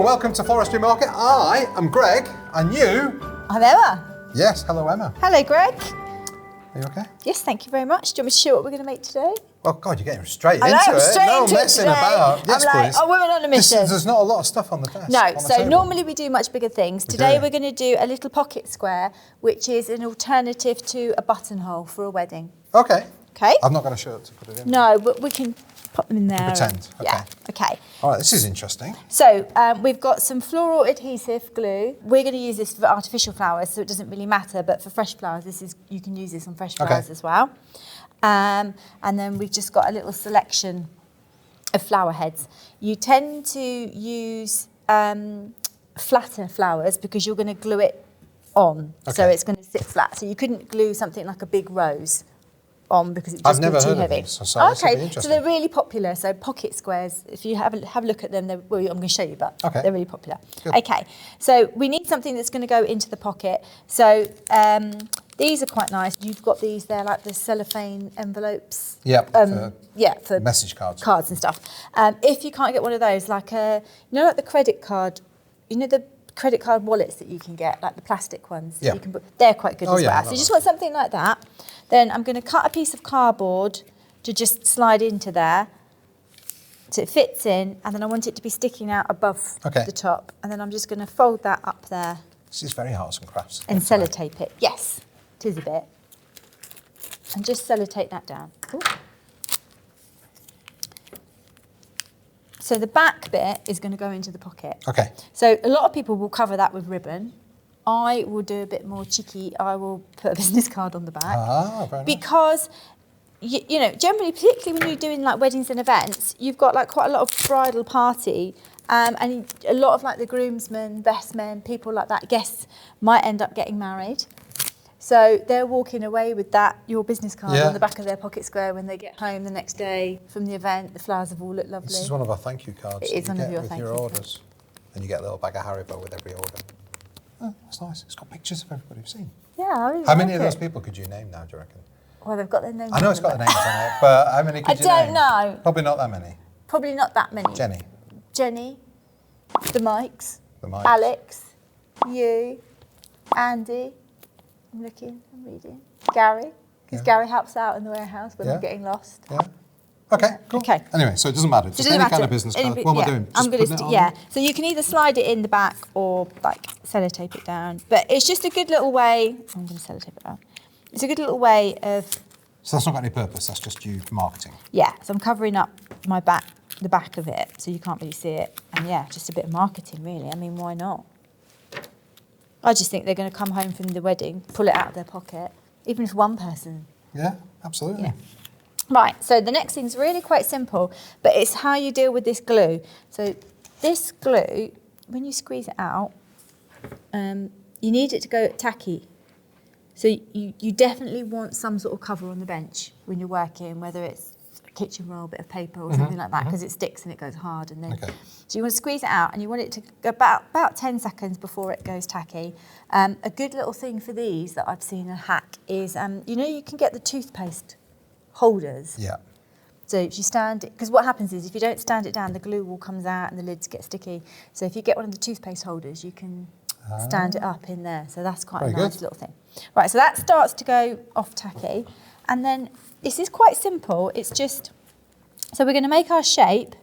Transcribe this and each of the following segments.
Hello, welcome to Floristry Market. I am Greg, and you? I'm Emma. Yes, hello Emma. Hello, Greg. Are you okay? Yes, thank you very much. Do you want me to show what we're going to make today? Well, God, you're getting straight I know, into it. straight No into messing it today. about. Yes, I'm like, please. oh, women on a mission. There's not a lot of stuff on the desk. No, on the so table. normally we do much bigger things. Today do. we're going to do a little pocket square, which is an alternative to a buttonhole for a wedding. Okay. Okay? I've not got a shirt to put it in. No, but we can pop them in there. Pretend. Okay. Yeah, okay. All right, this is interesting. So we've got some floral adhesive glue. We're going to use this for artificial flowers, so it doesn't really matter. But for fresh flowers, you can use this on fresh flowers as well. And then we've just got a little selection of flower heads. You tend to use flatter flowers because you're going to glue it on, so it's going to sit flat. So you couldn't glue something like a big rose on because it just be too heavy. Of these, so okay, so they're really popular. So pocket squares, if you have a look at them, well, I'm going to show you, but they're really popular. Good. Okay, so we need something that's going to go into the pocket. So these are quite nice. You've got these, they're like the cellophane envelopes. Yep. For message cards. Cards and stuff. If you can't get one of those, like like the credit card, the credit card wallets that you can get, like the plastic ones. That you can put, they're quite good as well. So you just want something like that. Then I'm going to cut a piece of cardboard to just slide into there, so it fits in, and then I want it to be sticking out above the top, and then I'm just going to fold that up there. This is very arts and crafts. And sellotape it. Yes, it is a bit. And just sellotape that down. Ooh. So the back bit is going to go into the pocket. Okay. So a lot of people will cover that with ribbon. I will do a bit more cheeky. I will put a business card on the back. Very nice. Because, generally, particularly when you're doing like weddings and events, you've got like quite a lot of bridal party and a lot of like the groomsmen, best men, people like that, guests might end up getting married. So they're walking away with your business card on the back of their pocket square when they get home the next day from the event. The flowers have all looked lovely. This is one of our thank you cards. It is one of your thank you orders. Cards. And you get a little bag of Haribo with every order. Oh, that's nice. It's got pictures of everybody we've seen. Yeah, I really How many of those people could you name now, do you reckon? Well, they've got their names. I know it's got their names on it, but how many could you name? I don't know. Probably not that many. Probably not that many. Jenny, the Mikes, Alex, you, Andy. I'm looking, I'm reading. Gary, because Gary helps out in the warehouse when I'm getting lost. Yeah. Okay, cool. Okay. Anyway, so it doesn't matter. Just any kind of business card. What am I doing? I'm going to So you can either slide it in the back or like sellotape it down. But it's just a good little way. I'm going to sellotape it down. It's a good little way of. So that's not got any purpose. That's just you marketing. Yeah. So I'm covering up the back of it, so you can't really see it. And just a bit of marketing, really. I mean, why not? I just think they're going to come home from the wedding, pull it out of their pocket, even if one person. Yeah, absolutely. Yeah. Right, so the next thing's really quite simple, but it's how you deal with this glue. So this glue, when you squeeze it out, you need it to go tacky. So you definitely want some sort of cover on the bench when you're working, whether it's a kitchen roll, a bit of paper or something like that, because it sticks and it goes hard. And then, so you want to squeeze it out and you want it to go about 10 seconds before it goes tacky. A good little thing for these that I've seen a hack is, you can get the toothpaste holders. Yeah. So if you stand it, because what happens is if you don't stand it down, the glue all comes out and the lids get sticky. So if you get one of the toothpaste holders, you can stand it up in there. So that's quite a nice little thing. Right, so that starts to go off tacky. And then this is quite simple. It's just, so we're going to make our shape.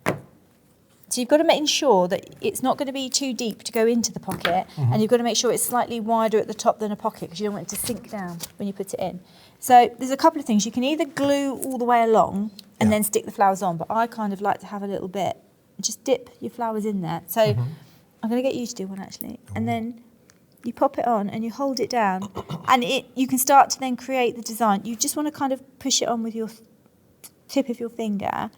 So you've got to make sure that it's not going to be too deep to go into the pocket, and you've got to make sure it's slightly wider at the top than a pocket because you don't want it to sink down when you put it in. So there's a couple of things. You can either glue all the way along and then stick the flowers on, but I kind of like to have a little bit, just dip your flowers in there. So I'm going to get you to do one actually. And then you pop it on and you hold it down and you can start to then create the design. You just want to kind of push it on with your tip of your finger,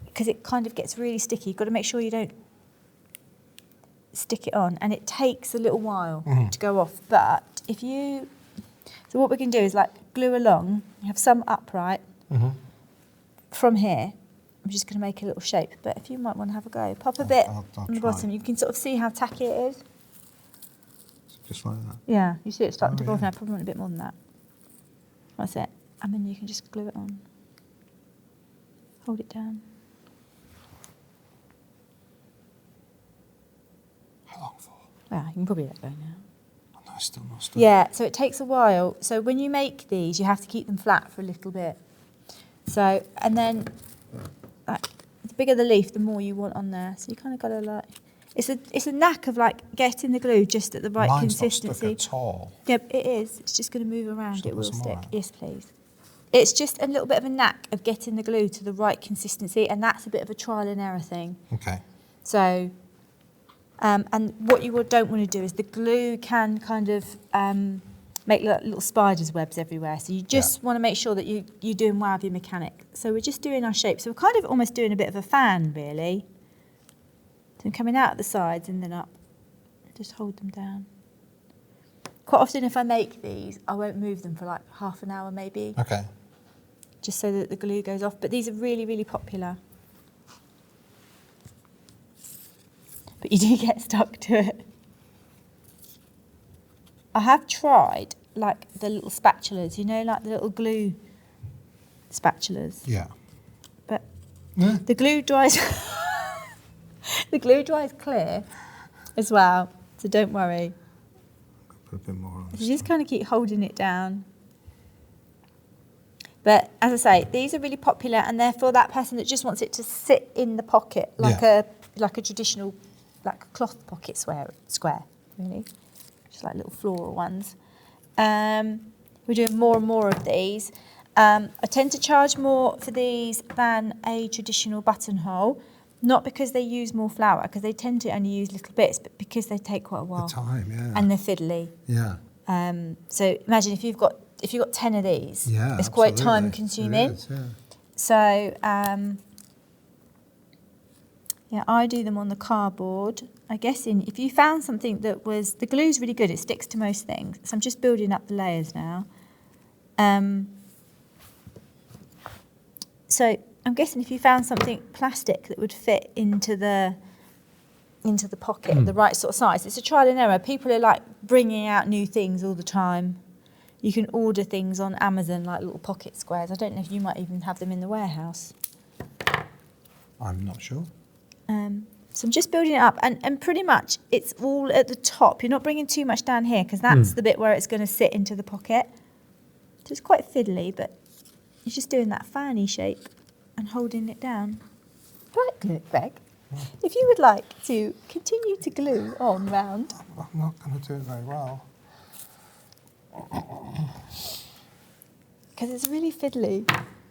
because it kind of gets really sticky. You've got to make sure you don't stick it on, and it takes a little while to go off. But so what we can do is like glue along, you have some upright. From here, I'm just going to make a little shape, but if you might want to have a go, pop a bit I'll on the bottom. You can sort of see how tacky it is. Just like that? Yeah, you see it starting to go off now. I probably want a bit more than that. That's it. And then you can just glue it on. Hold it down. Well, you can probably let go now. Oh, no, it's still not stuck. Yeah, so it takes a while. So when you make these, you have to keep them flat for a little bit. So, and then, like, the bigger the leaf, the more you want on there. So you kind of got to like, it's a knack of like getting the glue just at the right Mine's consistency. not stuck at all. Yeah, it is. It's just going to move around. Shall I It put will some stick. more on? Yes, please. It's just a little bit of a knack of getting the glue to the right consistency, and that's a bit of a trial and error thing. Okay. So, and what you don't want to do is the glue can kind of make little spiders' webs everywhere. So you just want to make sure that you're doing well with your mechanic. So we're just doing our shape. So we're kind of almost doing a bit of a fan, really. So coming out at the sides and then up. Just hold them down. Quite often if I make these, I won't move them for like half an hour maybe. Okay. Just so that the glue goes off. But these are really, really popular. But you do get stuck to it. I have tried like the little spatulas, you know, like the little glue spatulas. Yeah. But Yeah. the glue dries the glue dries clear as well. So don't worry. Put a bit more on. You just kind of keep holding it down. But as I say, these are really popular, and they're for that person that just wants it to sit in the pocket like a traditional, like a cloth pocket square, really, just like little floral ones. We're doing more and more of these. I tend to charge more for these than a traditional buttonhole, not because they use more flour, because they tend to only use little bits, but because they take quite a while. The time, yeah. And they're fiddly. Yeah. So imagine if you've got 10 of these, Yeah, it's quite absolutely. time consuming. It is, yeah. So yeah, I do them on the cardboard. I guess if you found something that was, the glue's really good, it sticks to most things. So I'm just building up the layers now. So I'm guessing if you found something plastic that would fit into the pocket, the right sort of size. It's a trial and error. People are like bringing out new things all the time. You can order things on Amazon, like little pocket squares. I don't know if you might even have them in the warehouse. I'm not sure. So I'm just building it up, and pretty much it's all at the top. You're not bringing too much down here, because that's the bit where it's going to sit into the pocket. So it's quite fiddly, but you're just doing that fanny shape and holding it down. Right, Greg. If you would like to continue to glue on round. I'm not going to do it very well. Because it's really fiddly.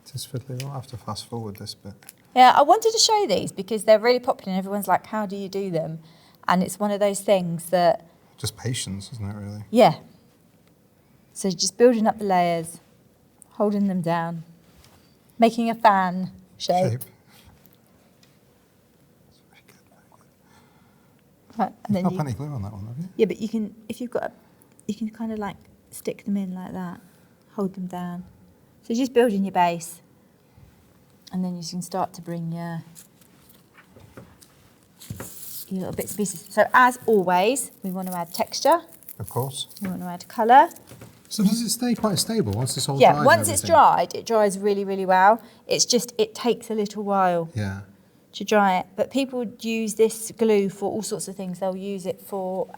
It is fiddly. I'll have to fast forward this bit. Yeah, I wanted to show you these because they're really popular and everyone's like, how do you do them? And it's one of those things that... Just patience, isn't it, really? Yeah. So just building up the layers, holding them down, making a fan shape. Right, and then You've not put any glue on that one, have you? Yeah, but you can, if you've got, you can kind of like stick them in like that, hold them down. So just building your base, and then you can start to bring your little bits and pieces. So as always, we want to add texture. Of course. We want to add colour. So does it stay quite stable once it's all dried? Yeah, once it's dried, it dries really, really well. It's just, it takes a little while. Yeah. To dry it, but people use this glue for all sorts of things. They'll use it for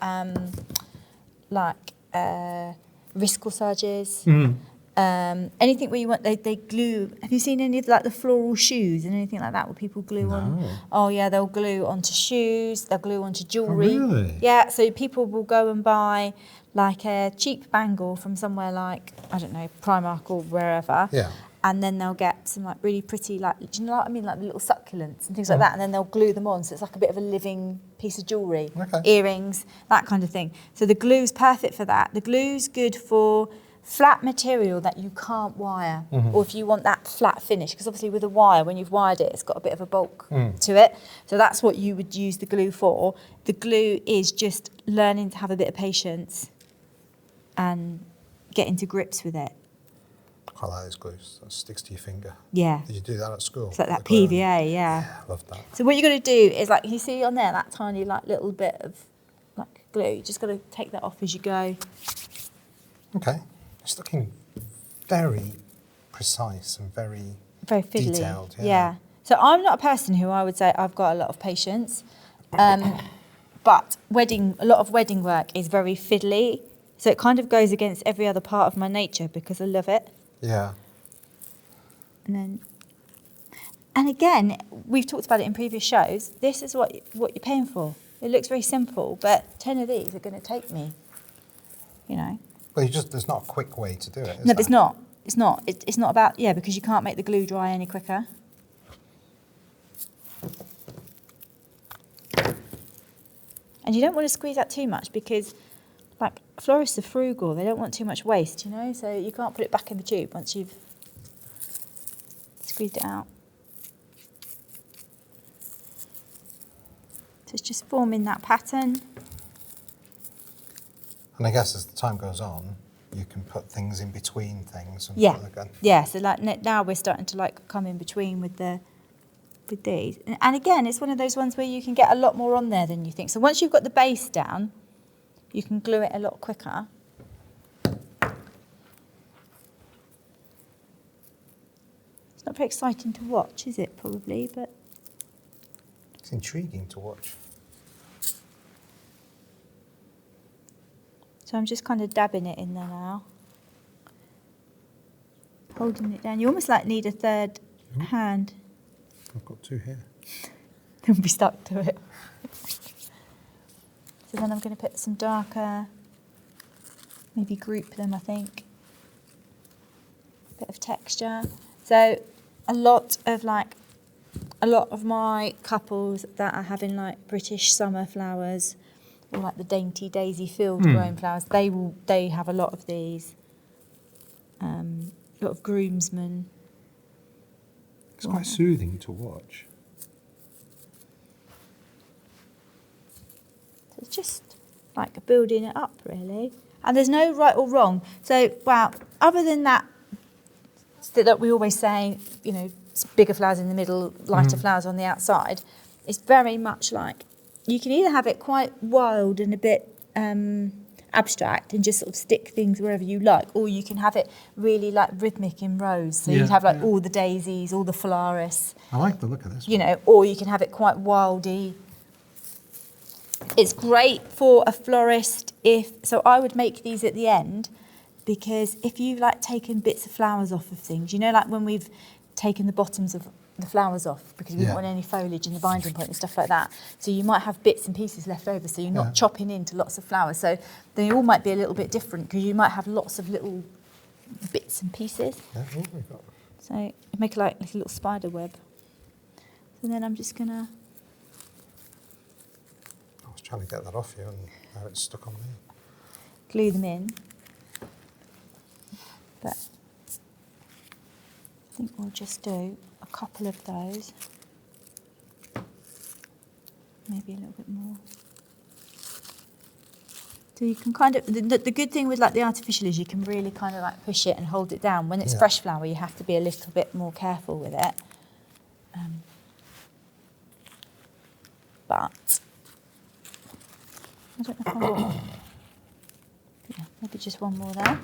wrist corsages, anything where you want. They glue. Have you seen any of like the floral shoes and anything like that where people glue on? Oh yeah, they'll glue onto shoes. They'll glue onto jewellery. Oh, really? Yeah, so people will go and buy like a cheap bangle from somewhere like, I don't know, Primark or wherever. Yeah. And then they'll get some like really pretty, like, do you know what I mean? Like the little succulents and things like that. And then they'll glue them on. So it's like a bit of a living piece of jewellery. Okay. Earrings, that kind of thing. So the glue's perfect for that. The glue's good for flat material that you can't wire. Or if you want that flat finish. Because obviously with a wire, when you've wired it, it's got a bit of a bulk to it. So that's what you would use the glue for. The glue is just learning to have a bit of patience and getting to grips with it. I like those glues. That sticks to your finger. Yeah. Did you do that at school? It's like that The glue? PVA, yeah. I love that. So what you're going to do is, like, you see on there, that tiny, like, little bit of, like, glue. You just got to take that off as you go. Okay. It's looking very precise and very fiddly. detailed. Yeah. So I'm not a person who I would say I've got a lot of patience. but a lot of wedding work is very fiddly, so it kind of goes against every other part of my nature because I love it. Yeah. And again, we've talked about it in previous shows. This is what you're paying for. It looks very simple, but 10 of these are going to take me, you know. Well, there's not a quick way to do it, is No, there? but it's not. It's not. It's not about, because you can't make the glue dry any quicker. And you don't want to squeeze out too much because, like, florists are frugal. They don't want too much waste, you know. So you can't put it back in the tube once you've squeezed it out. So it's just forming that pattern. And I guess as the time goes on, you can put things in between things. And Yeah. again. Yeah. So like now we're starting to like come in between with these. And again, it's one of those ones where you can get a lot more on there than you think. So once you've got the base down, you can glue it a lot quicker. It's not very exciting to watch, is it? Probably, but It's intriguing to watch. so I'm just kind of dabbing it in there now, holding it down. You almost like need a third hand. I've got two here. Don't be stuck to it. So then I'm going to put some darker, maybe group them, I think. Bit of texture. So a lot of my couples that are having like British summer flowers or like the dainty daisy field grown flowers, they have a lot of these. A lot of groomsmen. It's quite soothing to watch. So it's just like building it up, really. And there's no right or wrong. So, other than that we always say, you know, bigger flowers in the middle, lighter flowers on the outside, it's very much like you can either have it quite wild and a bit abstract and just sort of stick things wherever you like, or you can have it really like rhythmic in rows. So you'd have like all the daisies, all the florists. I like the look of this You know, or you can have it quite wildy. It's great for a florist so I would make these at the end, because if you've like taken bits of flowers off of things, you know, like when we've taken the bottoms of the flowers off because we didn't want any foliage in the binding point and stuff like that. So you might have bits and pieces left over, so you're not chopping into lots of flowers. So they all might be a little bit different because you might have lots of little bits and pieces. Yeah, we've got. So you make like a little spider web. So then I'm just gonna I was trying to get that off you and now it's stuck on me. glue them in. But I think we'll just do a couple of those. Maybe a little bit more. So you can kind of, the good thing with like the artificial is you can really kind of like push it and hold it down. When it's fresh flower, you have to be a little bit more careful with it. But I don't know if I will. Yeah, maybe just one more there.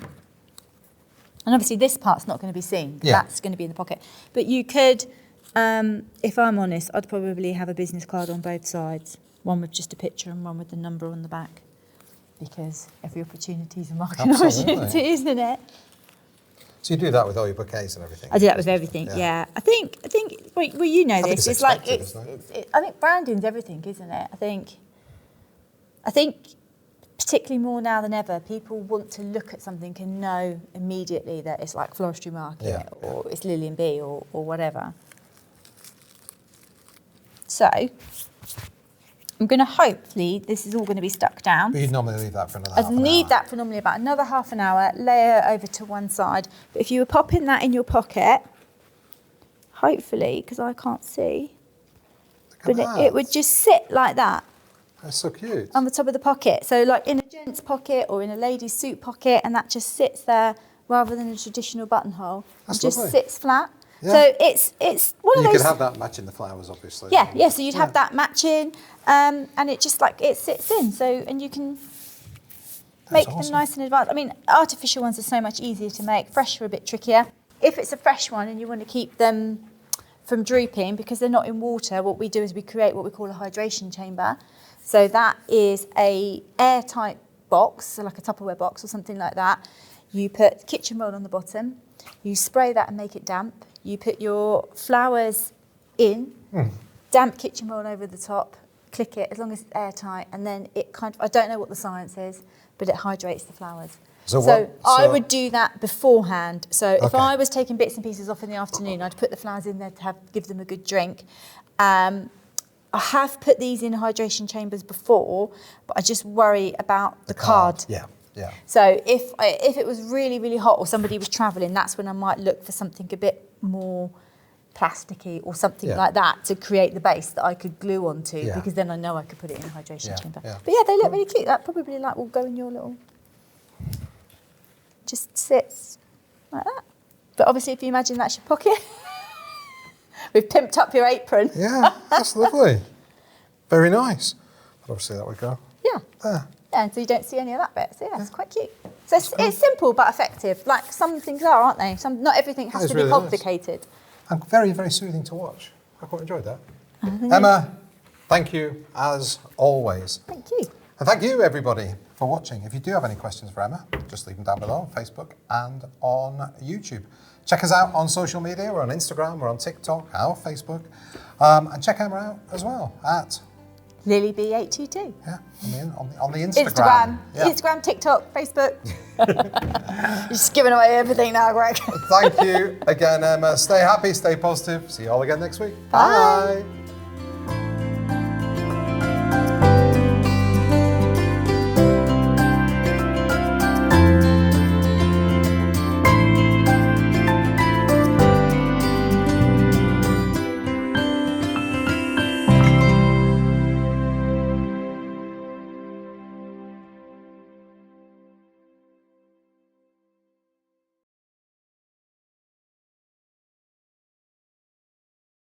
And obviously this part's not going to be seen. Yeah. That's going to be in the pocket. But you could, if I'm honest, I'd probably have a business card on both sides. One with just a picture and one with the number on the back. Because every opportunity is a marketing opportunity, isn't it? So you do that with all your bouquets and everything? I do that with everything, yeah. I think. Well, you know this. It's like expected, isn't it? I think branding's everything, isn't it? I think particularly more now than ever, people want to look at something and know immediately that it's like Floristry Market or it's Lily and Bee or whatever. So I'm going to hopefully this is all going to be stuck down. But you'd normally leave that for another half an hour. I'd need that for normally about another half an hour, layer over to one side. But if you were popping that in your pocket, hopefully, because I can't see, but it would just sit like that. That's so cute. On the top of the pocket. So like in a gent's pocket or in a lady's suit pocket, and that just sits there rather than a traditional buttonhole. That's it just lovely. sits flat. Yeah. So it's one of You those. could have that matching the flowers, obviously. Yeah, so you'd have that matching, and it just like it sits in. So and you can make them awesome. nice and advanced. I mean, artificial ones are so much easier to make. Fresh are a bit trickier. If it's a fresh one and you want to keep them from drooping because they're not in water, what we do is we create what we call a hydration chamber. So that is a airtight box, so like a Tupperware box or something like that. You put kitchen roll on the bottom, you spray that and make it damp. You put your flowers in, damp kitchen roll over the top, click it as long as it's airtight, and then it kind of, I don't know what the science is, but it hydrates the flowers. So I would do that beforehand. So if I was taking bits and pieces off in the afternoon, I'd put the flowers in there to give them a good drink. I have put these in hydration chambers before, but I just worry about the card. Yeah, yeah. So if it was really, really hot or somebody was travelling, that's when I might look for something a bit more plasticky or something like that to create the base that I could glue onto, because then I know I could put it in a hydration chamber. Yeah. But yeah, they look really cute. That probably like will go in your little... Just sits like that. But obviously, if you imagine that's your pocket, we've pimped up your apron. Yeah, that's lovely. Very nice. But obviously, that would go there. Yeah, and so you don't see any of that bit. So yeah, it's quite cute. So it's simple but effective. Like some things are, aren't they? Not everything has to be complicated. And very, very soothing to watch. I quite enjoyed that. Emma, thank you as always. Thank you. And thank you, everybody, for watching. If you do have any questions for Emma, just leave them down below on Facebook and on YouTube. Check us out on social media. We're on Instagram, we're on TikTok, our Facebook. And check Emma out as well at LilyB822. Yeah, on the Instagram. Instagram, TikTok, Facebook. You're just giving away everything now, Greg. Thank you again, Emma. Stay happy, stay positive. See you all again next week. Bye.